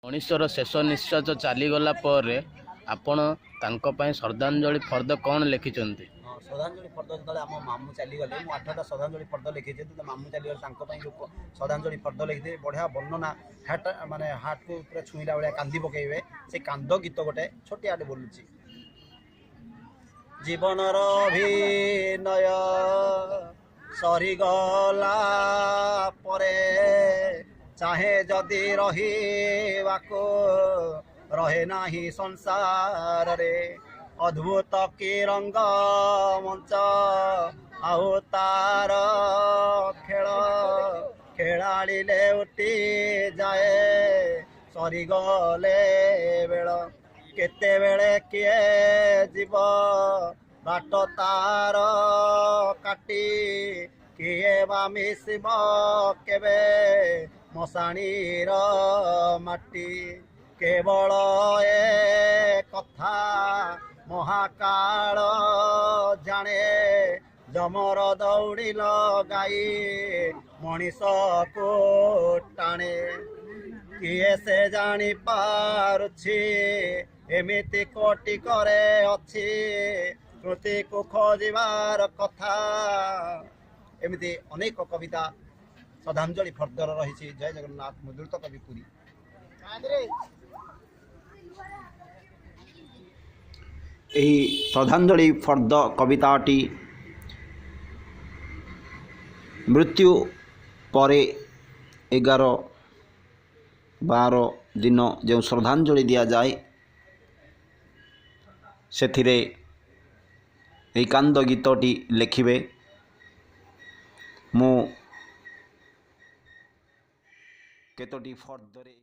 ମଣିଷର ଶେଷ ନିଶ୍ୱାସ ଚାଲିଗଲା ପରେ ଆପଣ ତାଙ୍କ ପାଇଁ ଶ୍ରଦ୍ଧାଞ୍ଜଳି ଫର୍ଦ୍ଦ କ'ଣ ଲେଖିଛନ୍ତି? ଶ୍ରଦ୍ଧାଞ୍ଜଳି ଫର୍ଦ୍ଦ ଯେତେବେଳେ ଆମ ମାମୁଁ ଚାଲିଗଲେ ମୁଁ 8ଟା ଶ୍ରଦ୍ଧାଞ୍ଜଳି ଫର୍ଦ୍ଦ ଲେଖିଛି। ଯେତେବେଳେ ମାମୁଁ ଚାଲିଗଲେ ତାଙ୍କ ପାଇଁ ଯେଉଁ ଶ୍ରଦ୍ଧାଞ୍ଜଳି ଫର୍ଦ୍ଦ ଲେଖିଥିଲି, ବଢ଼ିଆ ବର୍ଣ୍ଣନା, ମାନେ ହାର୍ଟକୁ ପୁରା ଛୁଇଁଲା ଭଳିଆ କାନ୍ଦି ପକାଇବେ। ସେ କାନ୍ଦ ଗୀତ ଗୋଟେ ଛୋଟିଆଟେ ବୋଲୁଛି। ଜୀବନର ଅଭିନୟ ସରିଗଲା ପରେ ଚାହେଁ ଯଦି ରହିବାକୁ ରହେ ନାହିଁ ସଂସାରରେ। ଅଦ୍ଭୁତ କି ରଙ୍ଗ ମଞ୍ଚ ଆଉ ତାର ଖେଳ ଖେଳାଳିଲେ ଉଠି ଯାଏ ସରିଗଲେ ବେଳ। କେତେବେଳେ କିଏ ଯିବ ବାଟ ତାର କାଟି, କିଏ ବା ମିଶିବ କେବେ ମଶାଣିର ମାଟି। କେବଳ ଏ କଥା ମହାକାଳ ଜାଣେ, ଯମର ଦୌଡ଼ି ଲଗାଇ ମଣିଷକୁ ଟାଣେ। କିଏ ସେ ଜାଣି ପାରୁଛି ଏମିତି କୋଟି କରେ ଅଛି ସ୍ମୃତିକୁ ଖୋଜିବାର କଥା। ଏମିତି ଅନେକ କବିତା ଶ୍ରଦ୍ଧାଞ୍ଜଳି ଫର୍ଦ୍ଦର ରହିଛି। ଜୟ ଜଗନ୍ନାଥ। ମୁଁ ଦ୍ରୁତ କବି ପୁରୀ। ଏହି ଶ୍ରଦ୍ଧାଞ୍ଜଳି ଫର୍ଦ୍ଦ କବିତାଟି ମୃତ୍ୟୁ ପରେ 11-12 ଦିନ ଯେଉଁ ଶ୍ରଦ୍ଧାଞ୍ଜଳି ଦିଆଯାଏ, ସେଥିରେ ଏହି କାନ୍ଦ ଗୀତଟି ଲେଖିବେ। ମୁଁ କେତୋଟି ଫର୍ଦ୍ଦରେ